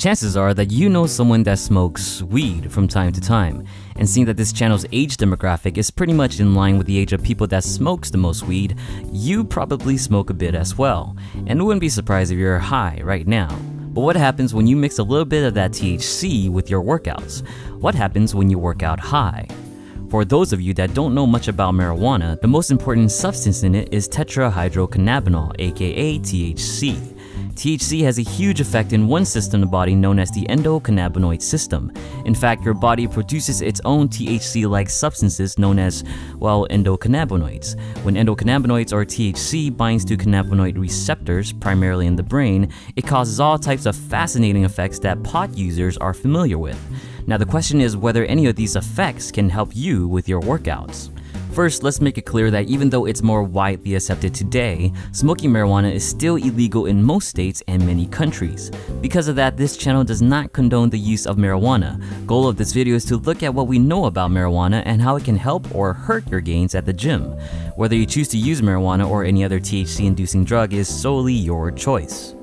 Chances are that you know someone that smokes weed from time to time, and seeing that this channel's age demographic is pretty much in line with the age of people that smokes the most weed, you probably smoke a bit as well, and wouldn't be surprised if you're high right now. But what happens when you mix a little bit of that THC with your workouts? What happens when you work out high? For those of you that don't know much about marijuana, the most important substance in it is tetrahydrocannabinol, aka THC. THC has a huge effect in one system of the body known as the endocannabinoid system. In fact, your body produces its own THC-like substances known as, endocannabinoids. When endocannabinoids or THC binds to cannabinoid receptors, primarily in the brain, it causes all types of fascinating effects that pot users are familiar with. Now the question is whether any of these effects can help you with your workouts. First, let's make it clear that even though it's more widely accepted today, smoking marijuana is still illegal in most states and many countries. Because of that, this channel does not condone the use of marijuana. Goal of this video is to look at what we know about marijuana and how it can help or hurt your gains at the gym. Whether you choose to use marijuana or any other THC-inducing drug is solely your choice.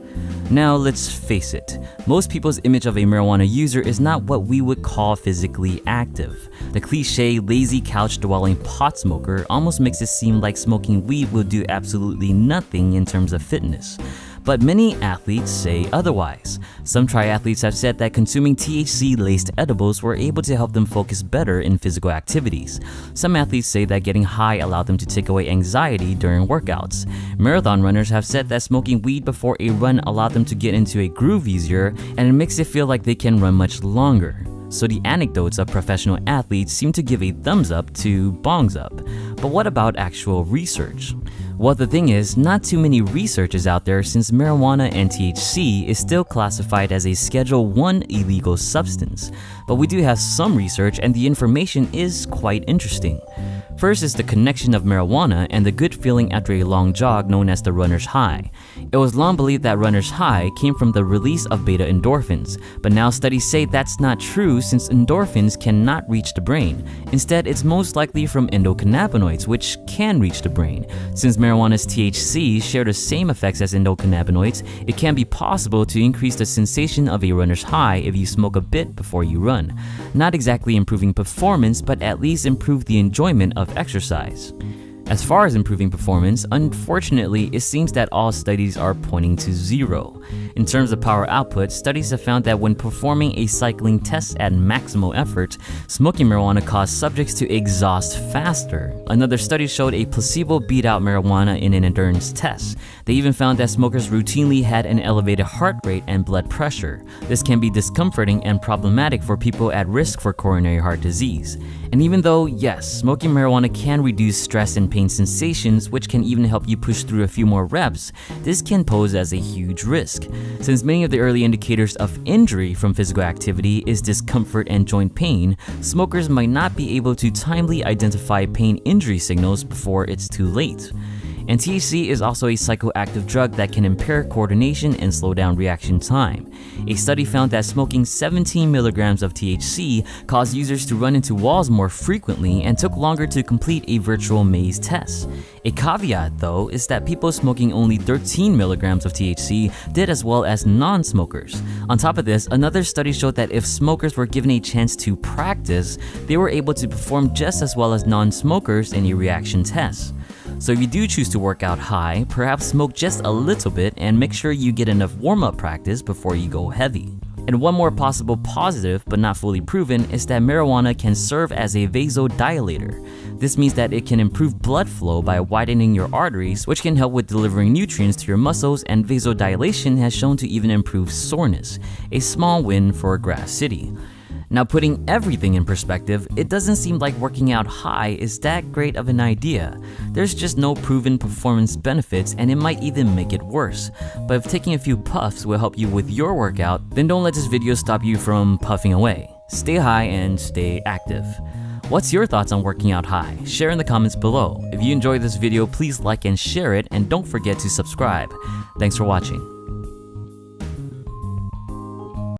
Now let's face it, most people's image of a marijuana user is not what we would call physically active. The cliche lazy couch dwelling pot smoker almost makes it seem like smoking weed will do absolutely nothing in terms of fitness. But many athletes say otherwise. Some triathletes have said that consuming THC-laced edibles were able to help them focus better in physical activities. Some athletes say that getting high allowed them to take away anxiety during workouts. Marathon runners have said that smoking weed before a run allowed them to get into a groove easier, and it makes it feel like they can run much longer. So the anecdotes of professional athletes seem to give a thumbs up to bongs up. But what about actual research? Well, the thing is, not too many research is out there since marijuana and THC is still classified as a Schedule I illegal substance. But we do have some research and the information is quite interesting. First is the connection of marijuana and the good feeling after a long jog known as the runner's high. It was long believed that runner's high came from the release of beta endorphins, but now studies say that's not true since endorphins cannot reach the brain. Instead, it's most likely from endocannabinoids, which can reach the brain. Since marijuana's THC share the same effects as endocannabinoids, it can be possible to increase the sensation of a runner's high if you smoke a bit before you run. Not exactly improving performance, but at least improve the enjoyment of exercise. As far as improving performance, unfortunately, it seems that all studies are pointing to zero. In terms of power output, studies have found that when performing a cycling test at maximal effort, smoking marijuana caused subjects to exhaust faster. Another study showed a placebo beat out marijuana in an endurance test. They even found that smokers routinely had an elevated heart rate and blood pressure. This can be discomforting and problematic for people at risk for coronary heart disease. And even though, yes, smoking marijuana can reduce stress and pain sensations, which can even help you push through a few more reps, this can pose as a huge risk. Since many of the early indicators of injury from physical activity is discomfort and joint pain, smokers might not be able to timely identify pain injury signals before it's too late. And THC is also a psychoactive drug that can impair coordination and slow down reaction time. A study found that smoking 17 milligrams of THC caused users to run into walls more frequently and took longer to complete a virtual maze test. A caveat, though, is that people smoking only 13 milligrams of THC did as well as non-smokers. On top of this, another study showed that if smokers were given a chance to practice, they were able to perform just as well as non-smokers in a reaction test. So if you do choose to work out high, perhaps smoke just a little bit and make sure you get enough warm-up practice before you go heavy. And one more possible positive, but not fully proven, is that marijuana can serve as a vasodilator. This means that it can improve blood flow by widening your arteries, which can help with delivering nutrients to your muscles, and vasodilation has shown to even improve soreness, a small win for Grass City. Now, putting everything in perspective, it doesn't seem like working out high is that great of an idea. There's just no proven performance benefits and it might even make it worse. But if taking a few puffs will help you with your workout, then don't let this video stop you from puffing away. Stay high and stay active. What's your thoughts on working out high? Share in the comments below. If you enjoyed this video, please like and share it, and don't forget to subscribe. Thanks for watching.